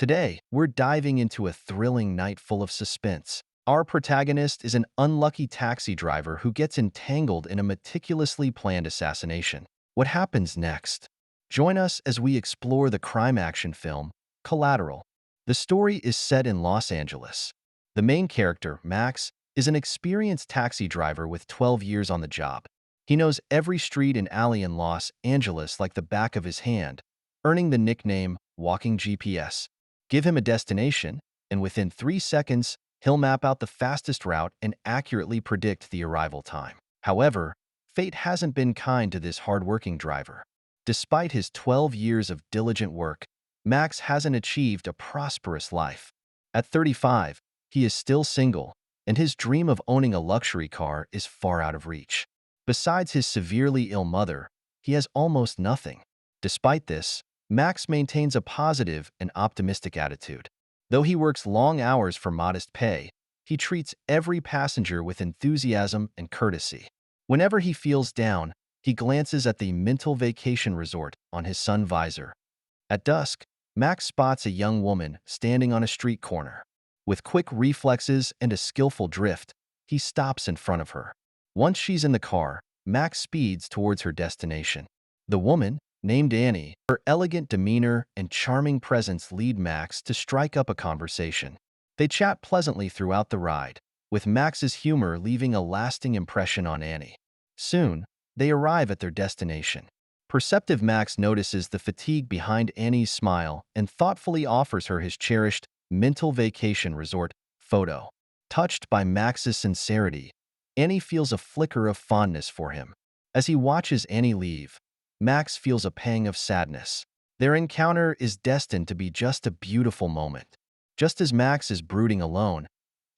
Today, we're diving into a thrilling night full of suspense. Our protagonist is an unlucky taxi driver who gets entangled in a meticulously planned assassination. What happens next? Join us as we explore the crime action film, Collateral. The story is set in Los Angeles. The main character, Max, is an experienced taxi driver with 12 years on the job. He knows every street and alley in Los Angeles like the back of his hand, earning the nickname Walking GPS. Give him a destination, and within 3 seconds, he'll map out the fastest route and accurately predict the arrival time. However, fate hasn't been kind to this hardworking driver. Despite his 12 years of diligent work, Max hasn't achieved a prosperous life. At 35, he is still single, and his dream of owning a luxury car is far out of reach. Besides his severely ill mother, he has almost nothing. Despite this, Max maintains a positive and optimistic attitude. Though he works long hours for modest pay, he treats every passenger with enthusiasm and courtesy. Whenever he feels down, he glances at the mental vacation resort on his sun visor. At dusk, Max spots a young woman standing on a street corner. With quick reflexes and a skillful drift, he stops in front of her. Once she's in the car, Max speeds towards her destination. The woman, named Annie, her elegant demeanor and charming presence lead Max to strike up a conversation. They chat pleasantly throughout the ride, with Max's humor leaving a lasting impression on Annie. Soon, they arrive at their destination. Perceptive Max notices the fatigue behind Annie's smile and thoughtfully offers her his cherished mental vacation resort photo. Touched by Max's sincerity, Annie feels a flicker of fondness for him. As he watches Annie leave, Max feels a pang of sadness. Their encounter is destined to be just a beautiful moment. Just as Max is brooding alone,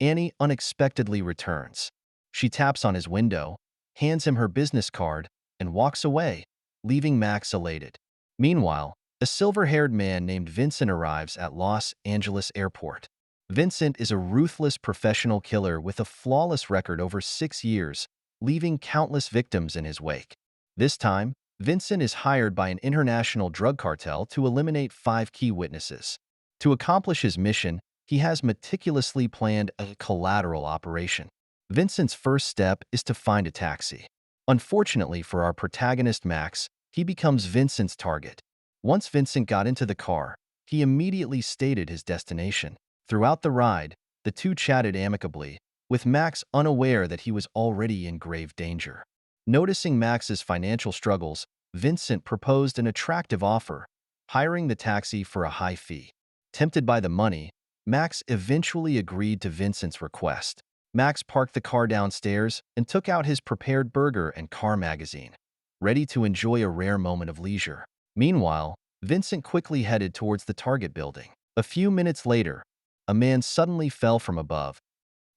Annie unexpectedly returns. She taps on his window, hands him her business card, and walks away, leaving Max elated. Meanwhile, a silver-haired man named Vincent arrives at Los Angeles Airport. Vincent is a ruthless professional killer with a flawless record over 6 years, leaving countless victims in his wake. This time, Vincent is hired by an international drug cartel to eliminate 5 key witnesses. To accomplish his mission, he has meticulously planned a collateral operation. Vincent's first step is to find a taxi. Unfortunately for our protagonist Max, he becomes Vincent's target. Once Vincent got into the car, he immediately stated his destination. Throughout the ride, the two chatted amicably, with Max unaware that he was already in grave danger. Noticing Max's financial struggles, Vincent proposed an attractive offer, hiring the taxi for a high fee. Tempted by the money, Max eventually agreed to Vincent's request. Max parked the car downstairs and took out his prepared burger and car magazine, ready to enjoy a rare moment of leisure. Meanwhile, Vincent quickly headed towards the target building. A few minutes later, a man suddenly fell from above.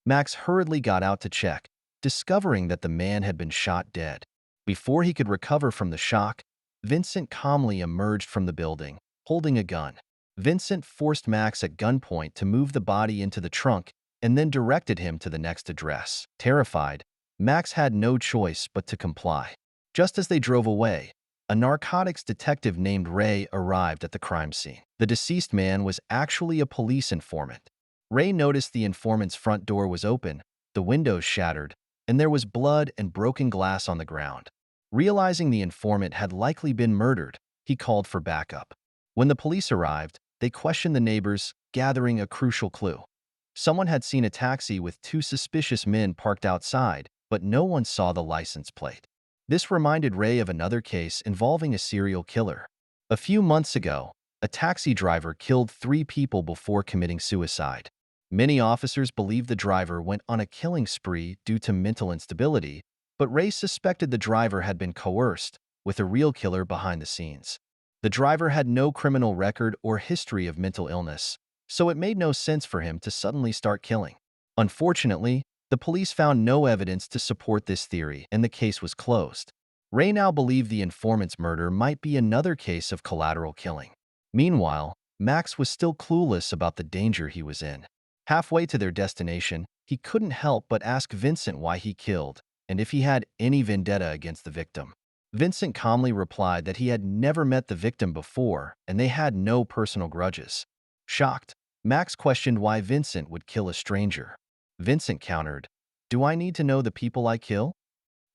Max hurriedly got out to check, discovering that the man had been shot dead. Before he could recover from the shock, Vincent calmly emerged from the building, holding a gun. Vincent forced Max at gunpoint to move the body into the trunk and then directed him to the next address. Terrified, Max had no choice but to comply. Just as they drove away, a narcotics detective named Ray arrived at the crime scene. The deceased man was actually a police informant. Ray noticed the informant's front door was open, the windows shattered, and there was blood and broken glass on the ground. Realizing the informant had likely been murdered, he called for backup. When the police arrived, they questioned the neighbors, gathering a crucial clue. Someone had seen a taxi with 2 suspicious men parked outside, but no one saw the license plate. This reminded Ray of another case involving a serial killer. A few months ago, a taxi driver killed 3 people before committing suicide. Many officers believed the driver went on a killing spree due to mental instability, but Ray suspected the driver had been coerced, with a real killer behind the scenes. The driver had no criminal record or history of mental illness, so it made no sense for him to suddenly start killing. Unfortunately, the police found no evidence to support this theory, and the case was closed. Ray now believed the informant's murder might be another case of collateral killing. Meanwhile, Max was still clueless about the danger he was in. Halfway to their destination, he couldn't help but ask Vincent why he killed, and if he had any vendetta against the victim. Vincent calmly replied that he had never met the victim before and they had no personal grudges. Shocked, Max questioned why Vincent would kill a stranger. Vincent countered, "Do I need to know the people I kill?"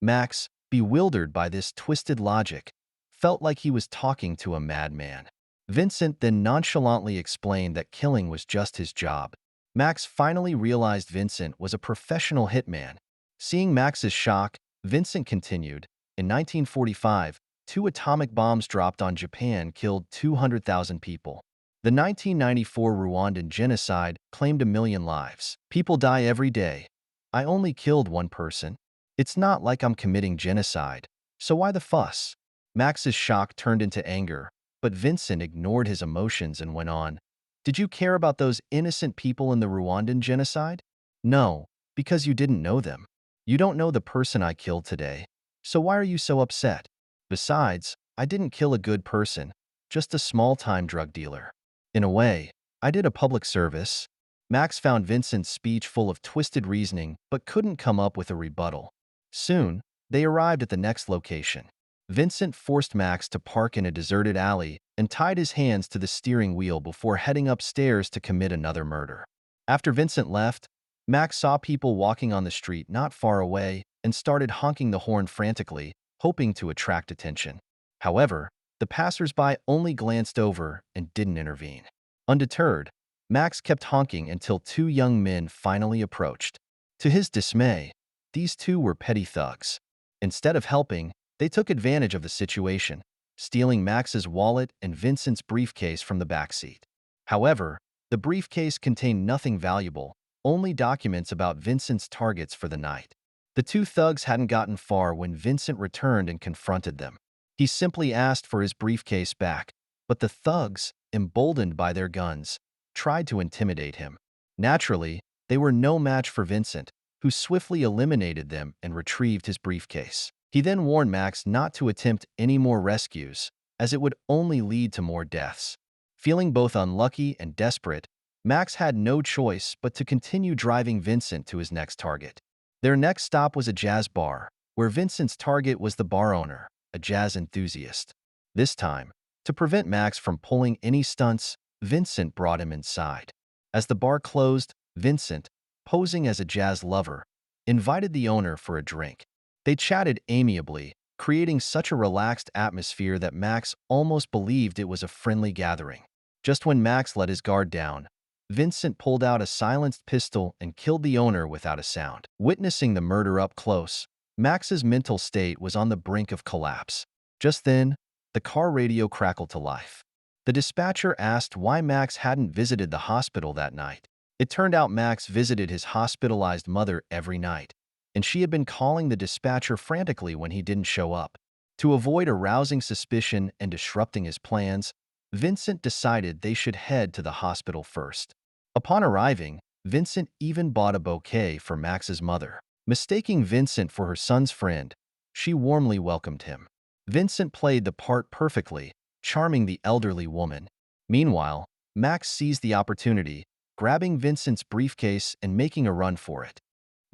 Max, bewildered by this twisted logic, felt like he was talking to a madman. Vincent then nonchalantly explained that killing was just his job. Max finally realized Vincent was a professional hitman. Seeing Max's shock, Vincent continued, "In 1945, two atomic bombs dropped on Japan killed 200,000 people. The 1994 Rwandan genocide claimed 1 million lives. People die every day. I only killed one person. It's not like I'm committing genocide. So why the fuss?" Max's shock turned into anger, but Vincent ignored his emotions and went on, "Did you care about those innocent people in the Rwandan genocide?" "No, because you didn't know them. You don't know the person I killed today. So why are you so upset? Besides, I didn't kill a good person, just a small-time drug dealer. In a way, I did a public service." Max found Vincent's speech full of twisted reasoning but couldn't come up with a rebuttal. Soon, they arrived at the next location. Vincent forced Max to park in a deserted alley and tied his hands to the steering wheel before heading upstairs to commit another murder. After Vincent left, Max saw people walking on the street not far away and started honking the horn frantically, hoping to attract attention. However, the passers-by only glanced over and didn't intervene. Undeterred, Max kept honking until two young men finally approached. To his dismay, these two were petty thugs. Instead of helping, they took advantage of the situation, stealing Max's wallet and Vincent's briefcase from the backseat. However, the briefcase contained nothing valuable, only documents about Vincent's targets for the night. The two thugs hadn't gotten far when Vincent returned and confronted them. He simply asked for his briefcase back, but the thugs, emboldened by their guns, tried to intimidate him. Naturally, they were no match for Vincent, who swiftly eliminated them and retrieved his briefcase. He then warned Max not to attempt any more rescues, as it would only lead to more deaths. Feeling both unlucky and desperate, Max had no choice but to continue driving Vincent to his next target. Their next stop was a jazz bar, where Vincent's target was the bar owner, a jazz enthusiast. This time, to prevent Max from pulling any stunts, Vincent brought him inside. As the bar closed, Vincent, posing as a jazz lover, invited the owner for a drink. They chatted amiably, creating such a relaxed atmosphere that Max almost believed it was a friendly gathering. Just when Max let his guard down, Vincent pulled out a silenced pistol and killed the owner without a sound. Witnessing the murder up close, Max's mental state was on the brink of collapse. Just then, the car radio crackled to life. The dispatcher asked why Max hadn't visited the hospital that night. It turned out Max visited his hospitalized mother every night, and she had been calling the dispatcher frantically when he didn't show up. To avoid arousing suspicion and disrupting his plans, Vincent decided they should head to the hospital first. Upon arriving, Vincent even bought a bouquet for Max's mother. Mistaking Vincent for her son's friend, she warmly welcomed him. Vincent played the part perfectly, charming the elderly woman. Meanwhile, Max seized the opportunity, grabbing Vincent's briefcase and making a run for it.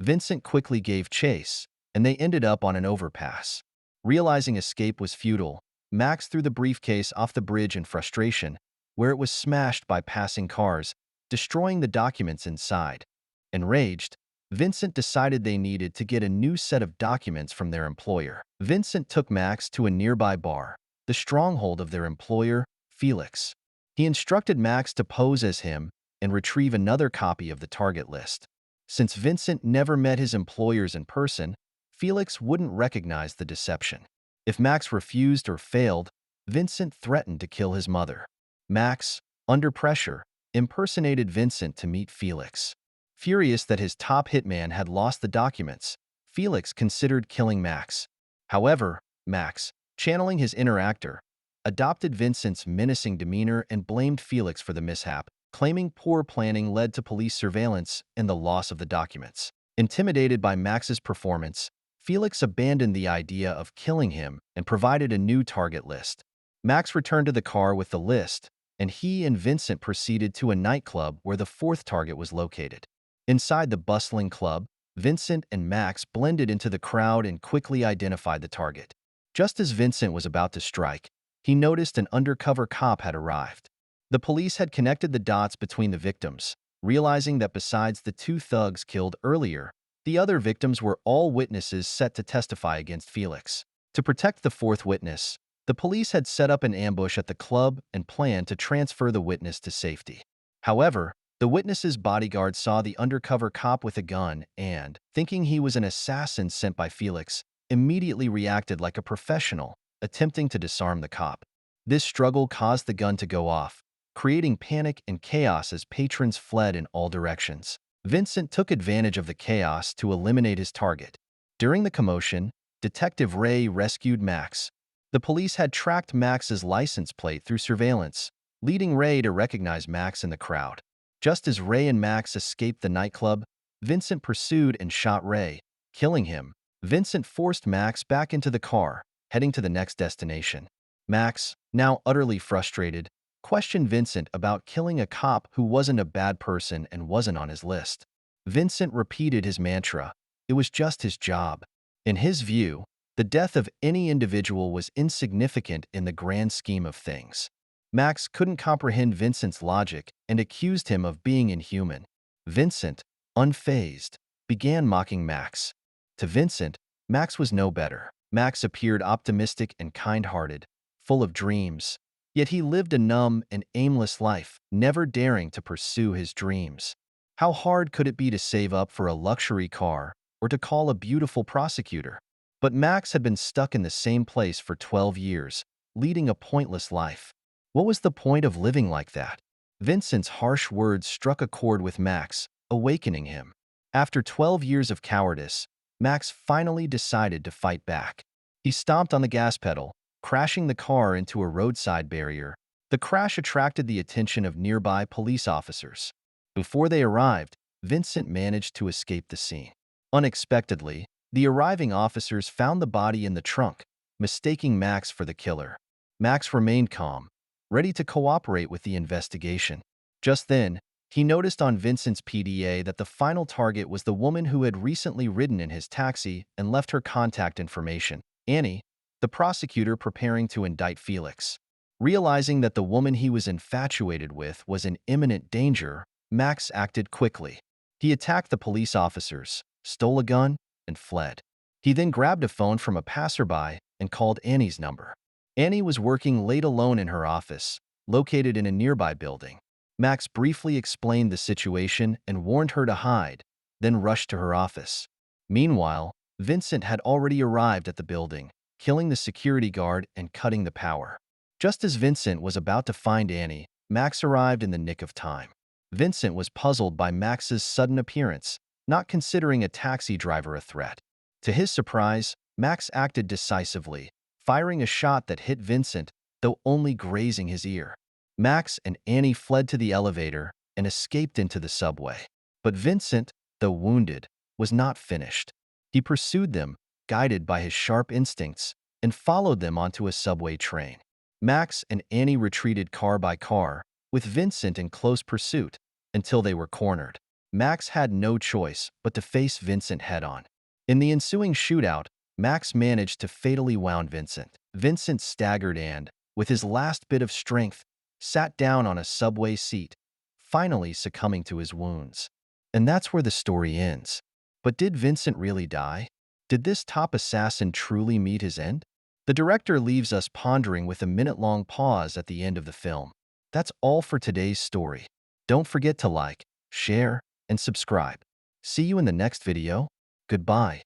Vincent quickly gave chase, and they ended up on an overpass. Realizing escape was futile, Max threw the briefcase off the bridge in frustration, where it was smashed by passing cars, destroying the documents inside. Enraged, Vincent decided they needed to get a new set of documents from their employer. Vincent took Max to a nearby bar, the stronghold of their employer, Felix. He instructed Max to pose as him and retrieve another copy of the target list. Since Vincent never met his employers in person, Felix wouldn't recognize the deception. If Max refused or failed, Vincent threatened to kill his mother. Max, under pressure, impersonated Vincent to meet Felix. Furious that his top hitman had lost the documents, Felix considered killing Max. However, Max, channeling his inner actor, adopted Vincent's menacing demeanor and blamed Felix for the mishap, claiming poor planning led to police surveillance and the loss of the documents. Intimidated by Max's performance, Felix abandoned the idea of killing him and provided a new target list. Max returned to the car with the list, and he and Vincent proceeded to a nightclub where the fourth target was located. Inside the bustling club, Vincent and Max blended into the crowd and quickly identified the target. Just as Vincent was about to strike, he noticed an undercover cop had arrived. The police had connected the dots between the victims, realizing that besides the two thugs killed earlier, the other victims were all witnesses set to testify against Felix. To protect the fourth witness, the police had set up an ambush at the club and planned to transfer the witness to safety. However, the witness's bodyguard saw the undercover cop with a gun and, thinking he was an assassin sent by Felix, immediately reacted like a professional, attempting to disarm the cop. This struggle caused the gun to go off, creating panic and chaos as patrons fled in all directions. Vincent took advantage of the chaos to eliminate his target. During the commotion, Detective Ray rescued Max. The police had tracked Max's license plate through surveillance, leading Ray to recognize Max in the crowd. Just as Ray and Max escaped the nightclub, Vincent pursued and shot Ray, killing him. Vincent forced Max back into the car, heading to the next destination. Max, now utterly frustrated, questioned Vincent about killing a cop who wasn't a bad person and wasn't on his list. Vincent repeated his mantra, it was just his job. In his view, the death of any individual was insignificant in the grand scheme of things. Max couldn't comprehend Vincent's logic and accused him of being inhuman. Vincent, unfazed, began mocking Max. To Vincent, Max was no better. Max appeared optimistic and kind-hearted, full of dreams. Yet he lived a numb and aimless life, never daring to pursue his dreams. How hard could it be to save up for a luxury car or to call a beautiful prosecutor? But Max had been stuck in the same place for 12 years, leading a pointless life. What was the point of living like that? Vincent's harsh words struck a chord with Max, awakening him. After 12 years of cowardice, Max finally decided to fight back. He stomped on the gas pedal, crashing the car into a roadside barrier. The crash attracted the attention of nearby police officers. Before they arrived, Vincent managed to escape the scene. Unexpectedly, the arriving officers found the body in the trunk, mistaking Max for the killer. Max remained calm, ready to cooperate with the investigation. Just then, he noticed on Vincent's PDA that the final target was the woman who had recently ridden in his taxi and left her contact information, Annie, the prosecutor preparing to indict Felix. Realizing that the woman he was infatuated with was in imminent danger, Max acted quickly. He attacked the police officers, stole a gun, and fled. He then grabbed a phone from a passerby and called Annie's number. Annie was working late alone in her office, located in a nearby building. Max briefly explained the situation and warned her to hide, then rushed to her office. Meanwhile, Vincent had already arrived at the building, killing the security guard and cutting the power. Just as Vincent was about to find Annie, Max arrived in the nick of time. Vincent was puzzled by Max's sudden appearance, not considering a taxi driver a threat. To his surprise, Max acted decisively, firing a shot that hit Vincent, though only grazing his ear. Max and Annie fled to the elevator and escaped into the subway. But Vincent, though wounded, was not finished. He pursued them, guided by his sharp instincts, and followed them onto a subway train. Max and Annie retreated car by car, with Vincent in close pursuit, until they were cornered. Max had no choice but to face Vincent head-on. In the ensuing shootout, Max managed to fatally wound Vincent. Vincent staggered and, with his last bit of strength, sat down on a subway seat, finally succumbing to his wounds. And that's where the story ends. But did Vincent really die? Did this top assassin truly meet his end? The director leaves us pondering with a minute-long pause at the end of the film. That's all for today's story. Don't forget to like, share, and subscribe. See you in the next video. Goodbye.